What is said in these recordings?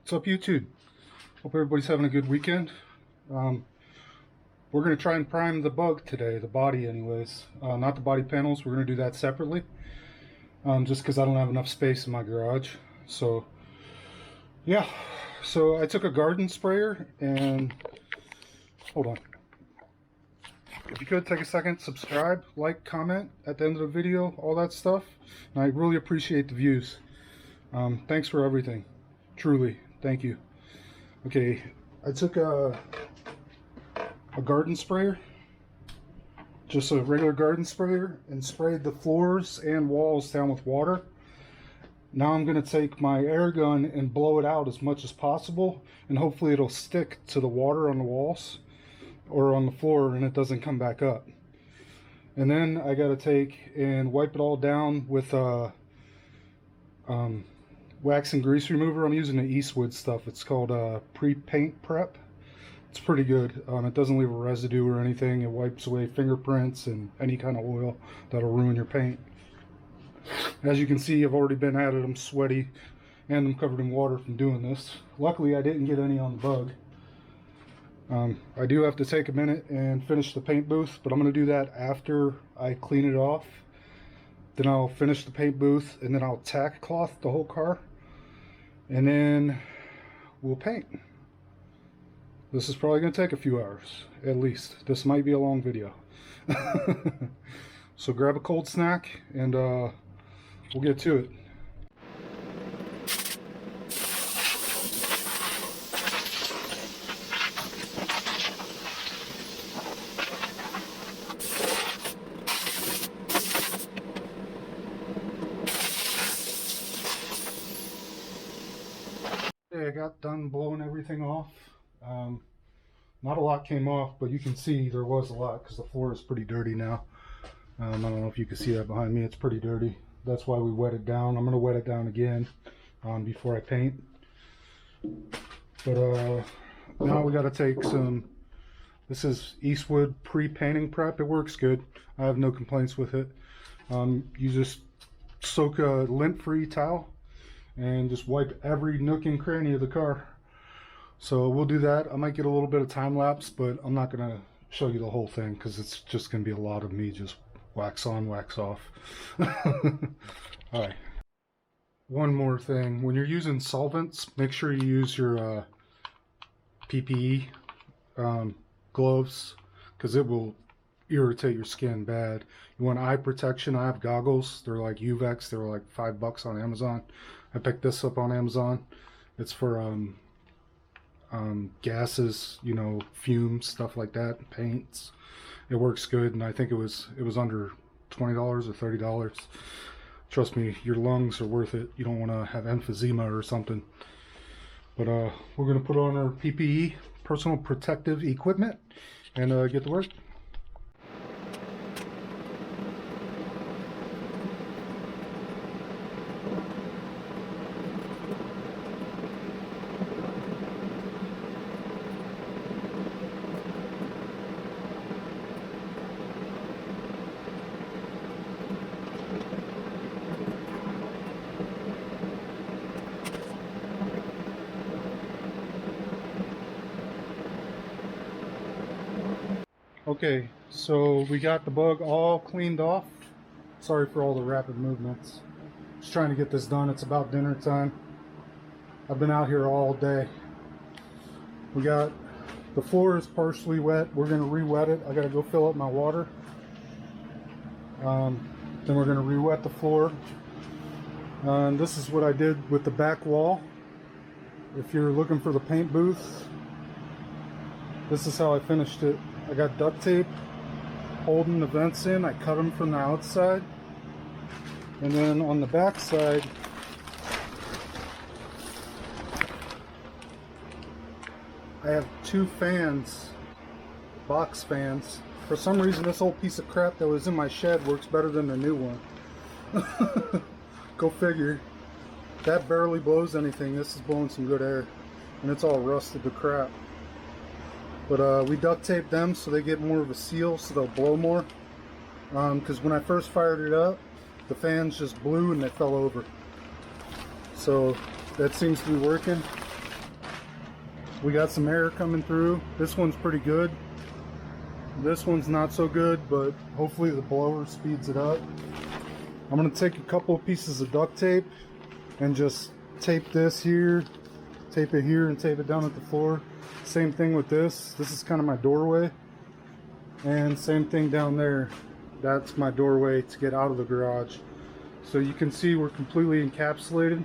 What's up, YouTube? Hope everybody's having a good weekend. We're going to try and prime the bug today, the body anyways. Not the body panels, we're going to do that separately. Just because I don't have enough space in my garage. So, yeah. So I took a garden sprayer and... Hold on. If you could, take a second, subscribe, like, comment at the end of the video, all that stuff. And I really appreciate the views. Thanks for everything. Truly. Thank you. Okay, I took a garden sprayer, just a regular garden sprayer, and sprayed the floors and walls down with water. Now I'm going to take my air gun and blow it out as much as possible, and hopefully it'll stick to the water on the walls or on the floor and it doesn't come back up. And then I got to take and wipe it all down with wax and grease remover. I'm using the Eastwood stuff. It's called pre-paint prep. It's pretty good. It doesn't leave a residue or anything. It wipes away fingerprints and any kind of oil that'll ruin your paint. As you can see, I've already been at it. I'm sweaty and I'm covered in water from doing this. Luckily, I didn't get any on the bug. I do have to take a minute and finish the paint booth, but I'm going to do that after I clean it off. Then I'll finish the paint booth and then I'll tack cloth the whole car. And then we'll paint. This is probably going to take a few hours, at least. This might be a long video. So grab a cold snack and we'll get to it. I got done blowing everything off. Not a lot came off, but you can see there was a lot because the floor is pretty dirty now. I don't know if you can see that behind me. It's pretty dirty. That's why we wet it down. I'm going to wet it down again before I paint. But now we got to take some... This is Eastwood pre-painting prep. It works good. I have no complaints with it. You just soak a lint-free towel and just wipe every nook and cranny of the car. So we'll do that. I might get a little bit of time lapse, but I'm not going to show you the whole thing because it's just going to be a lot of me just wax on, wax off. Alright. One more thing. When you're using solvents, make sure you use your PPE gloves because it will irritate your skin bad. You want eye protection. I have goggles. They're like UVEX. They were like $5 on Amazon. I picked this up on Amazon. It's for gases, you know, fumes, stuff like that, paints. It works good, and I think it was under $20 or $30. Trust me, your lungs are worth it. You don't want to have emphysema or something. But we're gonna put on our PPE, personal protective equipment, and get to work. Okay, so we got the bug all cleaned off. Sorry for all the rapid movements. Just trying to get this done. It's about dinner time. I've been out here all day. We got, the floor is partially wet. We're going to re-wet it. I got to go fill up my water. Then we're going to re-wet the floor. This is what I did with the back wall. If you're looking for the paint booth, this is how I finished it. I got duct tape holding the vents in. I cut them from the outside. And then on the back side, I have two fans, box fans. For some reason, this old piece of crap that was in my shed works better than the new one. Go figure. That barely blows anything. This is blowing some good air. And it's all rusted to crap. But we duct taped them so they get more of a seal, so they'll blow more. Because when I first fired it up, the fans just blew and they fell over. So that seems to be working. We got some air coming through. This one's pretty good. This one's not so good, but hopefully the blower speeds it up. I'm gonna take a couple of pieces of duct tape and just tape this here, tape it here, and tape it down at the floor. Same thing with this. This is kind of my doorway. And same thing down there. That's my doorway to get out of the garage. So you can see we're completely encapsulated,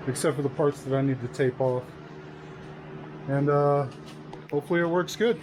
except for the parts that I need to tape off. And hopefully it works good.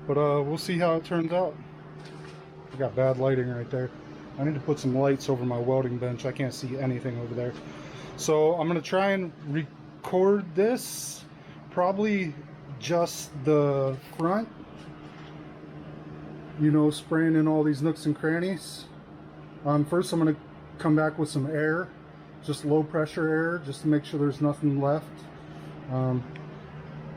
But we'll see how it turns out. I got bad lighting right there. I need to put some lights over my welding bench. I can't see anything over there. So I'm gonna try and record this, probably just the front, you know, spraying in all these nooks and crannies. First I'm gonna come back with some air, just low pressure air, just to make sure there's nothing left.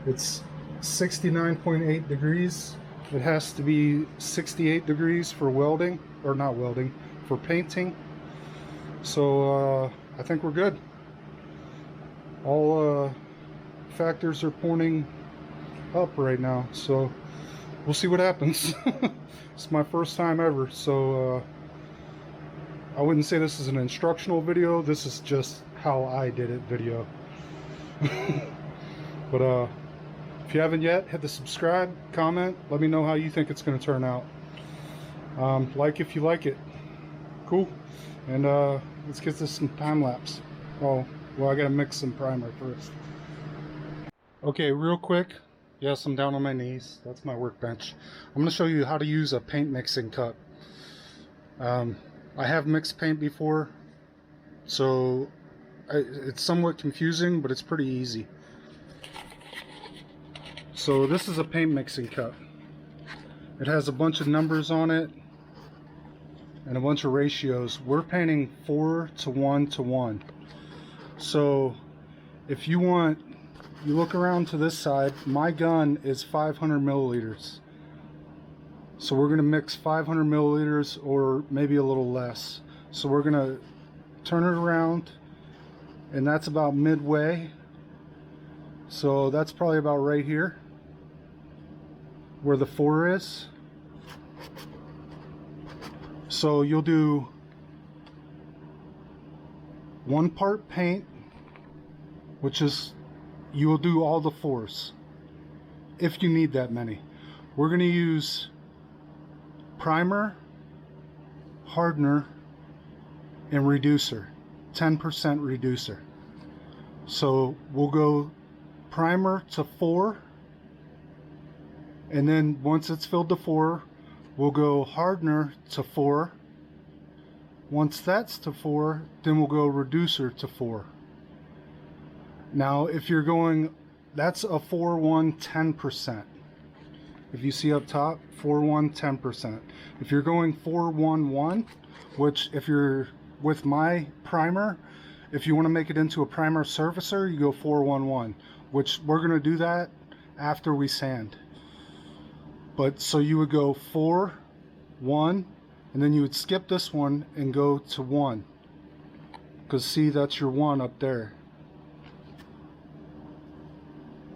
It's 69.8 degrees. It has to be 68 degrees for welding, or not welding, for painting. So I think we're good. All factors are pointing up right now, so we'll see what happens. It's my first time ever, so I wouldn't say this is an instructional video. This is just how I did it video. But if you haven't yet, hit the subscribe, comment, let me know how you think it's going to turn out. Like if you like it. Cool. And let's get this some time lapse. Oh, well, I gotta mix some primer first. Okay, real quick. Yes, I'm down on my knees. That's my workbench. I'm gonna show you how to use a paint mixing cup. I have mixed paint before, so it's somewhat confusing, but it's pretty easy. So this is a paint mixing cup. It has a bunch of numbers on it and a bunch of ratios. We're painting 4 to 1 to 1. So if you want, you look around to this side, my gun is 500 milliliters. So we're gonna mix 500 milliliters or maybe a little less. So we're gonna turn it around, and that's about midway. So that's probably about right here where the 4 is. So you'll do 1 part paint, which is, you will do all the 4s if you need that many. We're going to use primer, hardener, and reducer, 10% reducer. So we'll go primer to 4, and then once it's filled to 4, we'll go hardener to 4. Once that's to 4, then we'll go reducer to 4. Now if you're going, that's a 4-1 10%. If you see up top, 4-1 10%. If you're going 4-1-1, which if you're with my primer, if you want to make it into a primer surfacer, you go 4-1-1, which we're going to do that after we sand. But so you would go 4-1, and then you would skip this one and go to 1, because see, that's your 1 up there.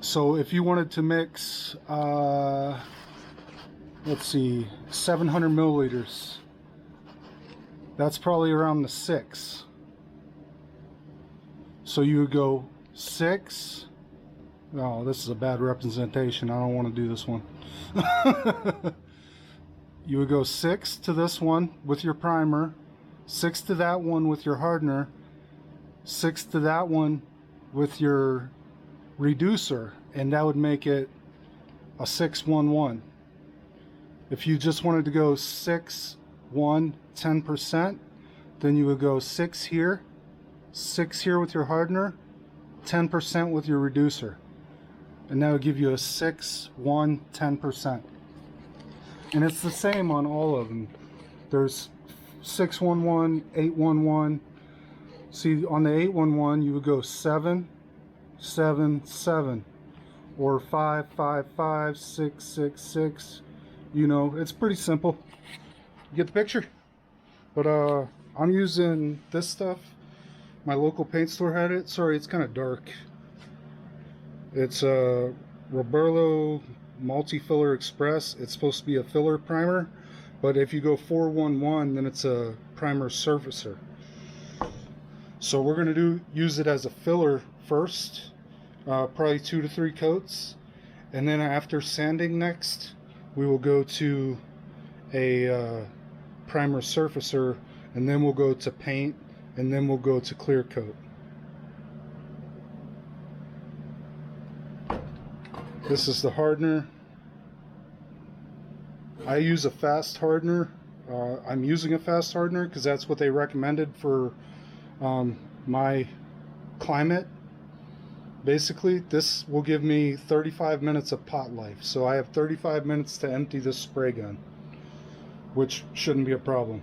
So if you wanted to mix let's see, 700 milliliters, that's probably around the 6. So you would go 6. Oh, this is a bad representation. I don't want to do this one. You would go 6 to this one with your primer, 6 to that one with your hardener, 6 to that one with your reducer, and that would make it a 6-1-1. If you just wanted to go 6-1 10%, then you would go 6 here with your hardener, 10% with your reducer, and that would give you a 6-1 10%. And it's the same on all of them. There's 6-1-1, 8-1-1. See, on the 8-1-1, you would go 7-7-7, or 5-5-5, 6-6-6. You know, it's pretty simple. You get the picture? But I'm using this stuff. My local paint store had it. Sorry, it's kind of dark. It's a Roberto Multi-Filler Express. It's supposed to be a filler primer, but if you go 411, then it's a primer surfacer. So we're going to use it as a filler first, probably 2 to 3 coats, and then after sanding next, we will go to a primer surfacer, and then we'll go to paint, and then we'll go to clear coat. This is the hardener. I use a fast hardener. I'm using a fast hardener because that's what they recommended for my climate. Basically, this will give me 35 minutes of pot life. So I have 35 minutes to empty this spray gun, which shouldn't be a problem.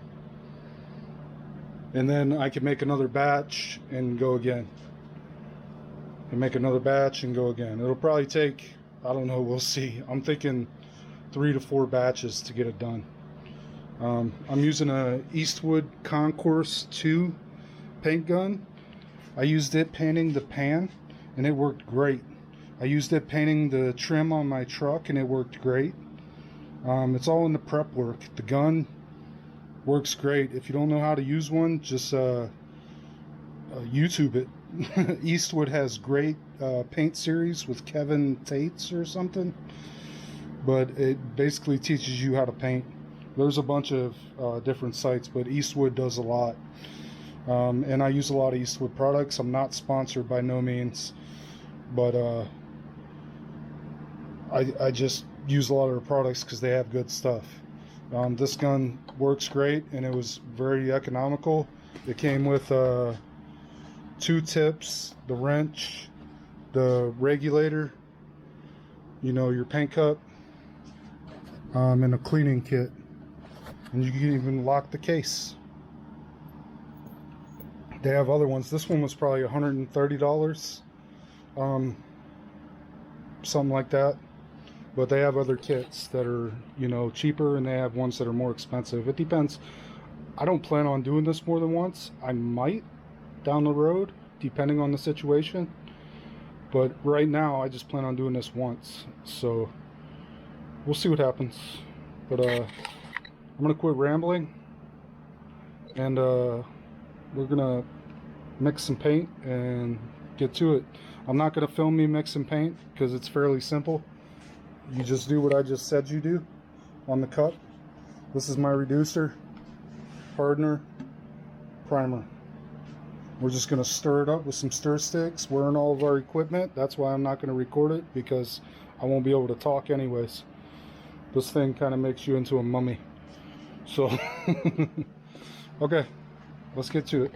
And then I can make another batch and go again. And make another batch and go again. It'll probably take, I don't know, we'll see. I'm thinking 3 to 4 batches to get it done. I'm using a Eastwood Concourse 2 paint gun. I used it painting the pan and it worked great. I used it painting the trim on my truck and it worked great. It's all in the prep work. The gun works great. If you don't know how to use one, just YouTube it. Eastwood has great paint series with Kevin Tates or something, but it basically teaches you how to paint. There's a bunch of different sites, but Eastwood does a lot. And I use a lot of Eastwood products. I'm not sponsored by no means, but I just use a lot of their products because they have good stuff. This gun works great and it was very economical. It came with 2 tips, the wrench, the regulator, you know, your paint cup, and a cleaning kit. And you can even lock the case. They have other ones. This one was probably $130, something like that. But they have other kits that are, you know, cheaper, and they have ones that are more expensive. It depends. I don't plan on doing this more than once. I might down the road, depending on the situation. But right now, I just plan on doing this once. So we'll see what happens. But I'm gonna quit rambling, and we're gonna mix some paint and get to it. I'm not gonna film me mixing paint because it's fairly simple. You just do what I just said you do on the cup. This is my reducer, hardener, primer. We're just gonna stir it up with some stir sticks. We're in all of our equipment. That's why I'm not gonna record it, because I won't be able to talk anyways. This thing kind of makes you into a mummy. So, okay, let's get to it.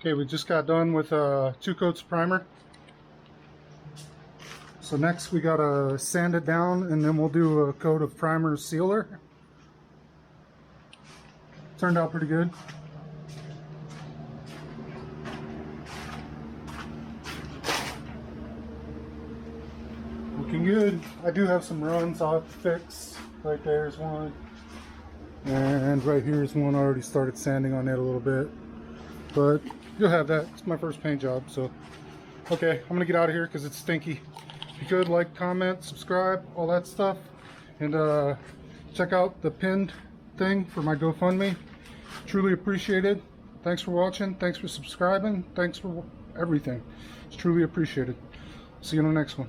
Okay, we just got done with 2 coats of primer. So next we gotta sand it down, and then we'll do a coat of primer sealer. Turned out pretty good. I do have some runs I'll have to fix. Right there's one. And right here's one. I already started sanding on it a little bit. But you'll have that. It's my first paint job, so. Okay, I'm gonna get out of here because it's stinky. If you could, like, comment, subscribe, all that stuff. And check out the pinned thing for my GoFundMe. Truly appreciated. Thanks for watching. Thanks for subscribing. Thanks for everything. It's truly appreciated. See you on the next one.